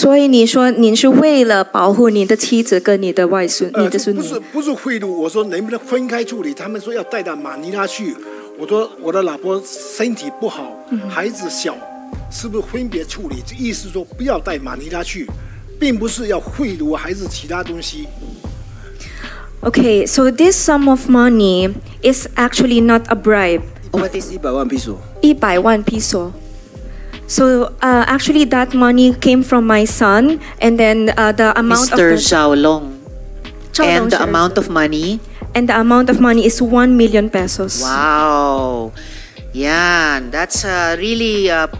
所以你说您是为了保护您的妻子跟你的外孙、你的孙女？不是贿赂，我说能不能分开处理？他们说要带到马尼拉去，我说我的老婆身体不好，孩子小，是不是分别处理？这意思说不要带马尼拉去，并不是要贿赂还是其他东西。Okay, so this sum of money is actually not a bribe. What is 100万 peso? 100万 peso. So actually that money came from my son, and then the amount Mr. of Zhao Long. And the sir. amount of money? And the amount of money is 1 million pesos. Wow. Yan. That's really a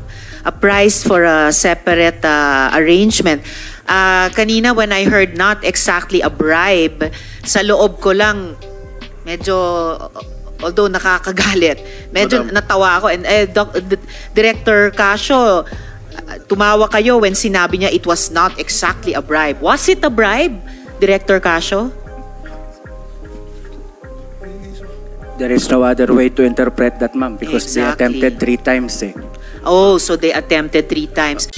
price for a separate arrangement. Kanina when I heard not exactly a bribe, sa loob ko lang medyo, although nakakagalit, medyo natawa ako. And Director Casio, tumawa kayo when sinabi niya it was not exactly a bribe. Was it a bribe, Director Casio? There is no other way to interpret that, ma'am, because Exactly. they attempted 3 times. Oh, so they attempted 3 times.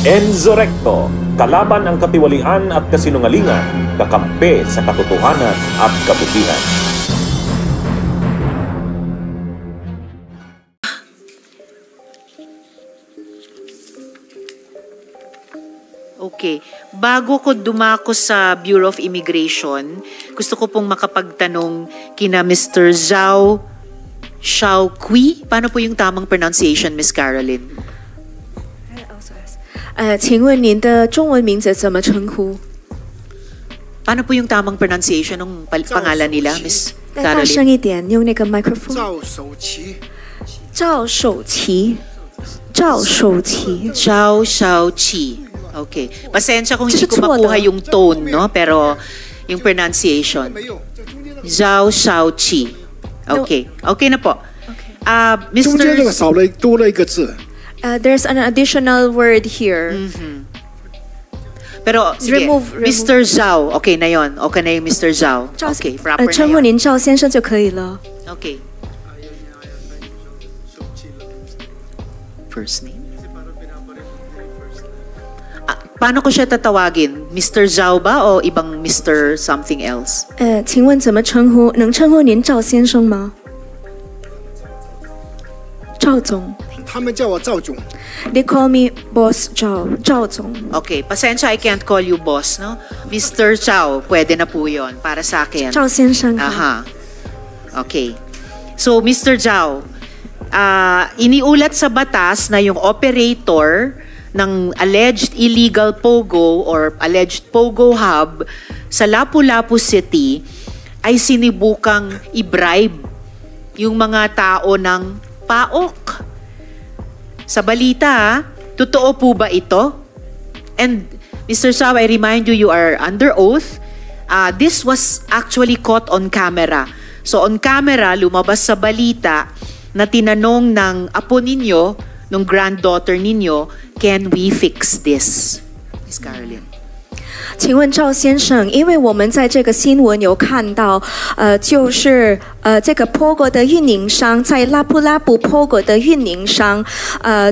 Enzo Recto, kalaban ang katiwalian at kasinungalingan, kakampi sa katotohanan at kabutihan. Okay. Bago ko dumako sa Bureau of Immigration, gusto ko pong makapagtanong kina Mr. Zhao Shaoqui. Paano po yung tamang pronunciation, Miss Caroline? 请问您的中文名字怎么称呼？ Paano po yung tamang pronunciation ng pangalan nila, Miss 再大声 Caroline? 一点，用那个麦克风。赵守奇，赵守奇，赵守奇。 Zhao Shaoqi. Okay. Pasensya kung hindi ko 这是错的。 makuha yung tone, no? Pero yung pronunciation. 没有，这中间的 Zhao Shaoqi. Okay. Okay na po. 中间这个 Mr. 多了一个字。 There's an additional word here. Pero, sige, Remove. Mr. Zhao. Okay na yon. Okay na yung Mr. Zhao. 赵 Okay, proper 称呼 na 您赵先生就可以了。 yun. Okay. First name? Paano ko siya tatawagin? Mr. Zhao ba o ibang Mr. something else? 请问怎么称呼？能称呼您赵先生吗？赵总。 他们叫我赵总。 They call me Boss Zhao. 赵总。 Okay, pasensya, I can't call you boss, no? Mr. Zhao, pwede na po yun para sa akin. 赵先生。 Aha. Okay. So, Mr. Zhao, iniulat sa batas na yung operator ng alleged illegal POGO or alleged POGO hub sa Lapu-Lapu City ay sinibukang i-bribe yung mga tao ng PAOK. Sa balita, totoo po ba ito? And Mr. Zhao, I remind you, you are under oath. This was actually caught on camera. So on camera, lumabas sa balita na tinanong ng apo ninyo, ng granddaughter ninyo, can we fix this? Miss Caroline. 请问赵先生，因为我们在这个新闻有看到，就是这个 POGO 的运营商在拉布拉布 POGO 的运营商，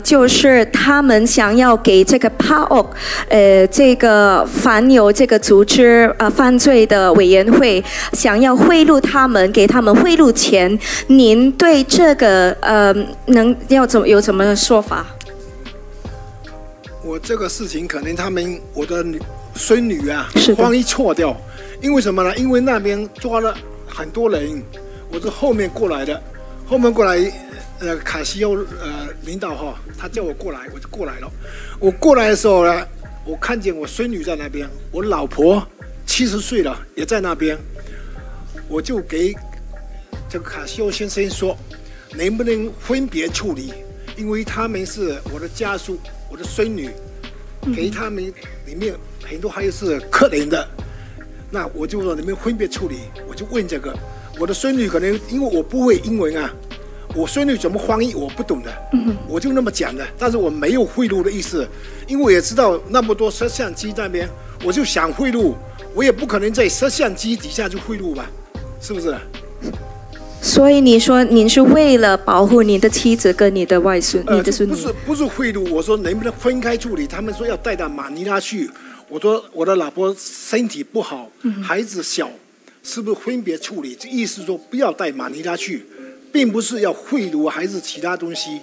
就是他们想要给这个 PAOK，这个反有这个组织犯罪的委员会，想要贿赂他们，给他们贿赂钱。您对这个有怎么说法？ 我这个事情可能我的孙女啊是的慌一错掉，因为什么呢？因为那边抓了很多人，我是后面过来的，后面过来，卡西欧领导哈，他叫我过来，我就过来了。我过来的时候呢，我看见我孙女在那边，我老婆70岁了也在那边，我就给这个卡西欧先生说，能不能分别处理？因为他们是我的家属。 我的孙女，给他们里面很多还有是客人的，那我就说你们分别处理，我就问这个，我的孙女可能因为我不会英文啊，我孙女怎么翻译我不懂的，我就那么讲的，但是我没有贿赂的意思，因为我也知道那么多摄像机那边，我就想贿赂，我也不可能在摄像机底下就贿赂吧，是不是？所以你说您是为了保护你的妻子跟你的外孙、你的孙女？不是贿赂，我说能不能分开处理？他们说要带到马尼拉去，我说我的老婆身体不好，孩子小，是不是分别处理？这意思说不要带马尼拉去，并不是要贿赂还是其他东西。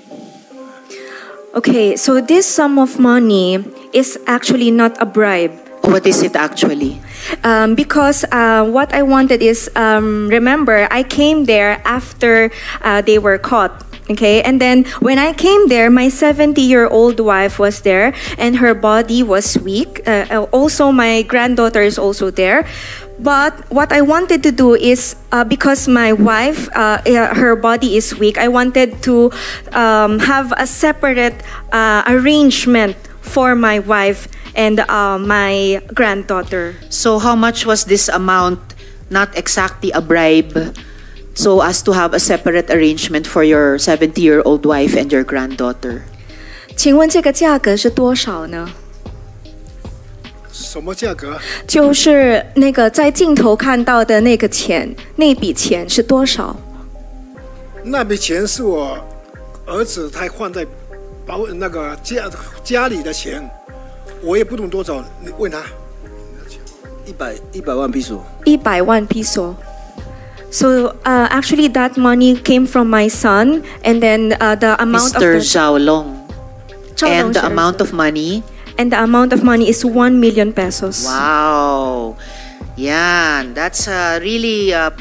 Okay, so this sum of money is actually not a bribe. What is it actually? Because what I wanted is, remember, I came there after they were caught. Okay, and then when I came there, my 70-year-old wife was there, and her body was weak. Also, my granddaughter is also there. But what I wanted to do is, because my wife, her body is weak, I wanted to have a separate arrangement for my wife and my granddaughter. So how much was this amount? Not exactly a bribe, so as to have a separate arrangement for your 70-year-old wife and your granddaughter. 请问这个价格是多少呢？什么价格？就是那个在镜头看到的那个钱，那笔钱是多少？那笔钱是我儿子他放在那个家里的钱，我也不懂多少，你问他。100万piso。100万 piso. So actually, that money came from my son, and then the amount Mr. of Zhao Long. And the sir. amount of money? And the amount of money is 1 million pesos. Wow. Yan. That's really a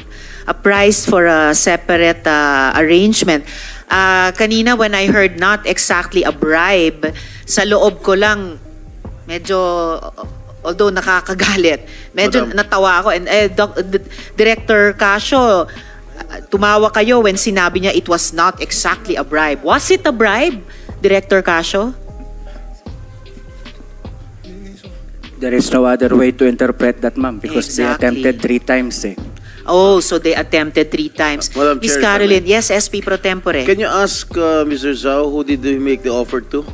price for a separate arrangement. Kanina when I heard not exactly a bribe, sa loob ko lang medyo, although nakakagalit, medyo natawa ako. And Director Casio, tumawa kayo when sinabi niya it was not exactly a bribe. Was it a bribe, Director Casio? There is no other way to interpret that, ma'am, because Exactly. they attempted 3 times. Oh, so they attempted 3 times. Madam Miss Chair, Caroline, yes, SP Pro Tempore. Can you ask Mr. Zhao who did he make the offer to?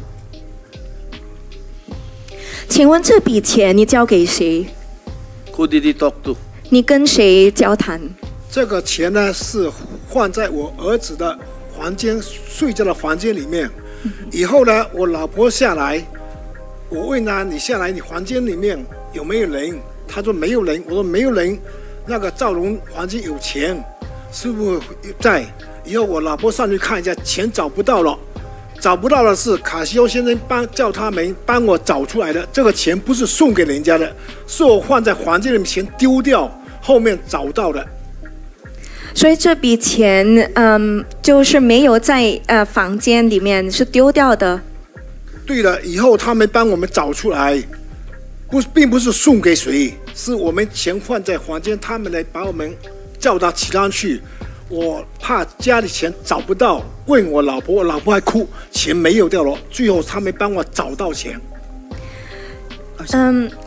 请问这笔钱你交给谁？ Who did he talk to? 你跟谁交谈？这个钱呢是放在我儿子的房间睡觉的房间里面。以后呢，我老婆下来，我问他：“你下来，你房间里面有没有人？”他说：“没有人。”我说：“没有人。”那个赵龙房间有钱，是不是在？以后我老婆上去看一下，钱找不到了。找不到的是卡西欧先生叫他们帮我找出来的。这个钱不是送给人家的，是我放在房间里面钱丢掉，后面找到的。所以这笔钱，就是没有在房间里面，是丢掉的。对了，以后他们帮我们找出来，并不是送给谁，是我们钱放在房间，他们来把我们叫到其他去。我怕家里钱找不到，问我老婆，我老婆还哭，钱没有掉了。最后他们帮我找到钱。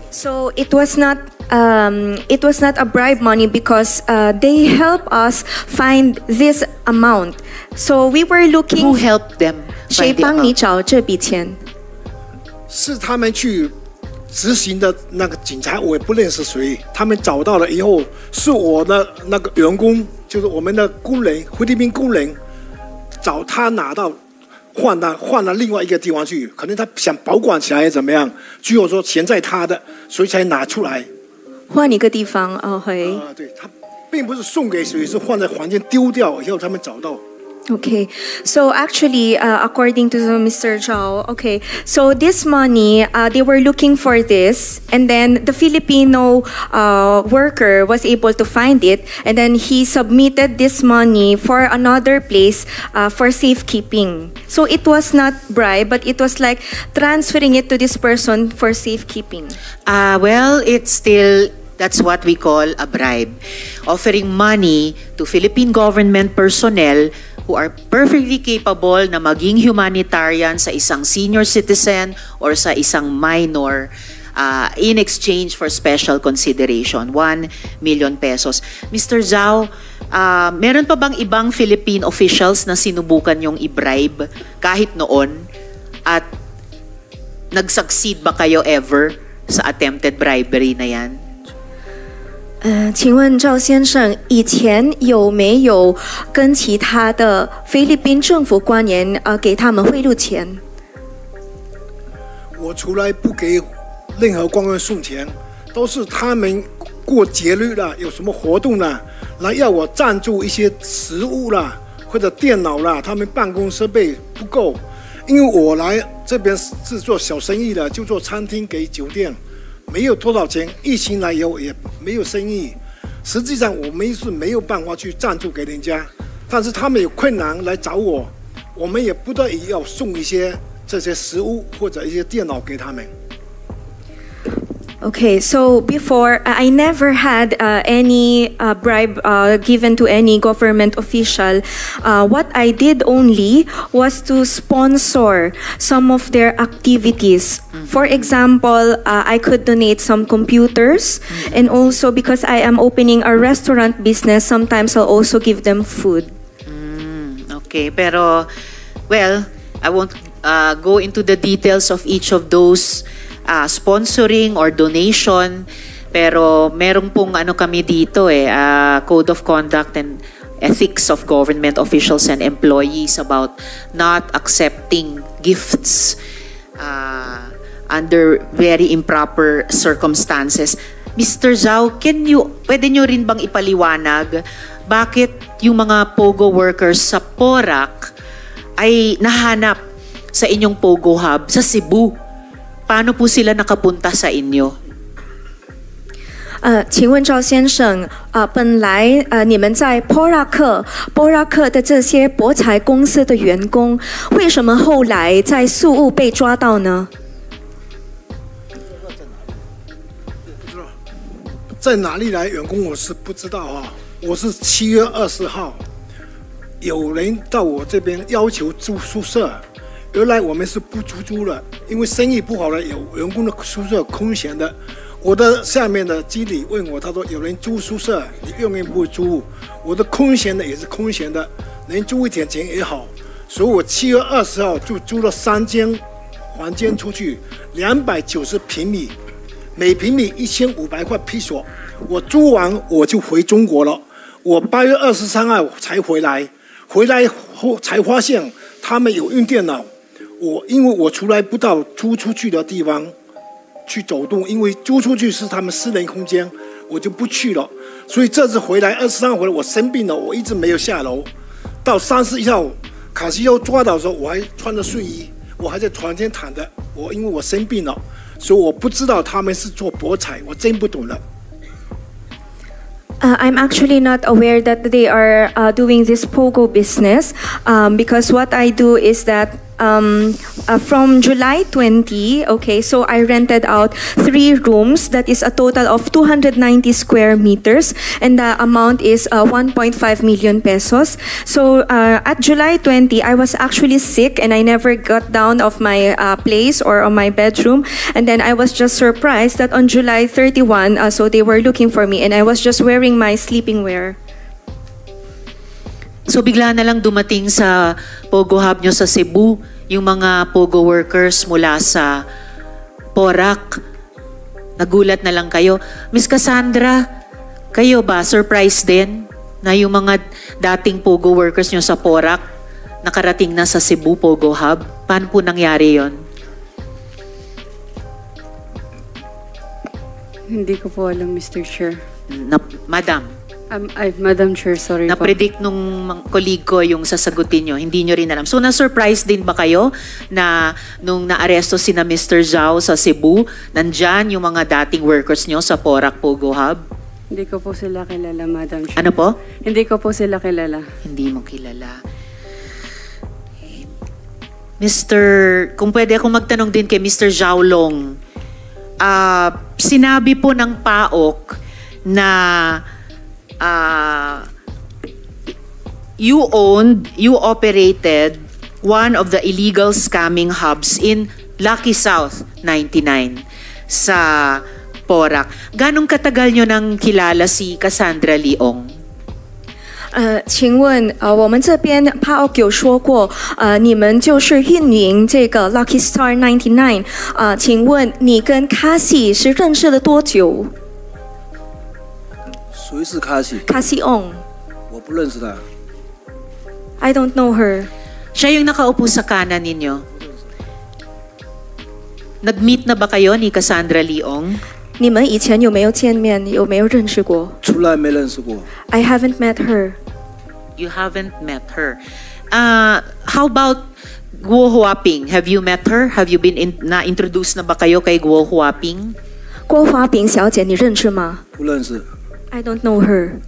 So it was not a bribe money because they help us find this amount. So we were looking. Who helped them? 谁帮你找这笔钱？是他们去执行的那个警察，我也不认识谁。他们找到了以后，是我的那个员工，就是我们的工人，菲律宾工人，找他拿到，换到另外一个地方去，可能他想保管起来怎么样？最后说钱在他的，所以才拿出来。换一个地方哦，嘿。对，他并不是送给谁，是放在房间丢掉以后他们找到。Okay, so actually, according to Mr. Zhao, okay, so this money, they were looking for this, and then the Filipino worker was able to find it, and then he submitted this money for another place for safekeeping. So it was not bribe, but it was like transferring it to this person for safekeeping. Well, it's still, that's what we call a bribe. Offering money to Philippine government personnel who are perfectly capable na maging humanitarian sa isang senior citizen or sa isang minor in exchange for special consideration, 1 million pesos. Mr. Zhao, meron pa bang ibang Philippine officials na sinubukan yung i-bribe kahit noon? At nag-succeed ba kayo ever sa attempted bribery na yan? 请问赵先生，以前有没有跟其他的菲律宾政府官员给他们贿赂钱？我从来不给任何官员送钱，都是他们过节日啦，有什么活动啦，来要我赞助一些食物啦，或者电脑啦，他们办公设备不够，因为我来这边是做小生意的，就做餐厅给酒店。没有多少钱，疫情来以后也没有生意。实际上我们是没有办法去赞助给人家，但是他们有困难来找我，我们也不得已要送一些这些食物或者一些电脑给他们。Okay, so before I never had any bribe given to any government official. What I did only was to sponsor some of their activities. For example, I could donate some computers, and also because I am opening a restaurant business, sometimes I'll also give them food. Okay, pero well, I won't go into the details of each of those sponsoring or donation, pero merong pong ano kami dito code of conduct and ethics of government officials and employees about not accepting gifts under very improper circumstances. Mr. Zhao, pwede nyo rin bang ipaliwanag bakit yung mga POGO workers sa Porac ay nahanap sa inyong POGO hub sa Cebu? Paano po sila nakapunta sa inyo? 请问赵先生，本来你们在波拉克的这些博彩公司的员工，为什么后来在宿务被抓到呢？在哪里来员工我是不知道啊，我是7月20号，有人到我这边要求住宿舍。原来我们是不出租了，因为生意不好了，有员工的宿舍空闲的。我的下面的经理问我，他说有人租宿舍，你愿意不租？我的空闲的也是空闲的，能租一点钱也好。所以我7月20号就租了3间房间出去，290平米，每平米1500块批索。我租完我就回中国了。我8月23号才回来，回来后才发现他们有用电脑。因为我从来不到租出去的地方去走动，因为租出去是他们私人空间，我就不去了。所以这次回来23号回来，我生病了，我一直没有下楼。到31号卡西欧抓到的时候，我还穿着睡衣，我还在床前躺着。因为我生病了，所以我不知道他们是做博彩，我真不懂了。I'm actually not aware that they are doing this POGO business because what I do is that from July 20, okay, so I rented out 3 rooms. That is a total of 290 square meters, and the amount is 1.5 million pesos. So at July 20, I was actually sick and I never got down off my place or on my bedroom. And then I was just surprised that on July 31, so they were looking for me and I was just wearing my sleeping wear. So bigla na lang dumating sa POGO hub nyo sa Cebu yung mga POGO workers mula sa Porac. Nagulat na lang kayo. Miss Cassandra, kayo ba surprised din na yung mga dating POGO workers nyo sa Porac nakarating na sa Cebu POGO hub? Paano po nangyari yon? Hindi ko po alam, Mr. Chair. Madam. Madam Chair, sorry po. Na-predict nung colleague ko yung sasagutin nyo, hindi nyo rin alam. So, na-surprise din ba kayo na nung naaresto sina Mr. Zhao sa Cebu, nandyan yung mga dating workers nyo sa Porac POGO hub? Hindi ko po sila kilala, Madam Chair. Ano po? Hindi ko po sila kilala. Hindi mo kilala. Kung pwede akong magtanong din kay Mr. Zhao Long, sinabi po ng PAOK na you operated one of the illegal scamming hubs in Lucky South 99 sa Porac. Ganong katagal nyo nang kilala si Cassandra Leong? 请问我们这边 PAOK 有说过你们就是运营这个 Lucky Star 99请问你跟 Cassie 是认识了多久？谁是卡西？ Cassie Ong. 我不认识他。 I don't know her. Siya yung nakaupo sa kanan ninyo. Nag-meet na ba kayo ni Cassandra Leong? 你们以前有没有见面？有没有认识过？ 从来没认识过。 I haven't met her. You haven't met her. How about Guo Huaping? Have you met her? Have you been na-introduce na ba kayo kay Guo Huaping? 郭华炳小姐，你认识吗？不认识。 I don't know her.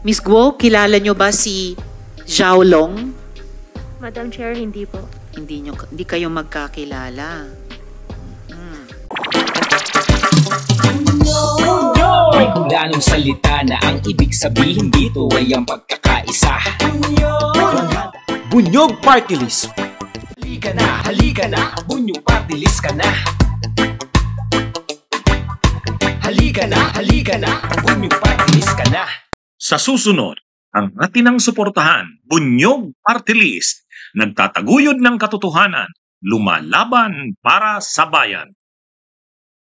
Miss Guo, kilala nyo ba si Zhao Long? Madam Chair, hindi po. Hindi kayo magkakilala. May kulanong salita na ang ibig sabihin dito ay ang pagkakaisa. Bunyog Party List. Halika na, Bunyog Party List ka na. Halika na, Bunyog Party List ka na. Sa susunod, ang atinang suportahan, Bunyog Party List, nagtataguyod ng katotohanan, lumalaban para sa bayan.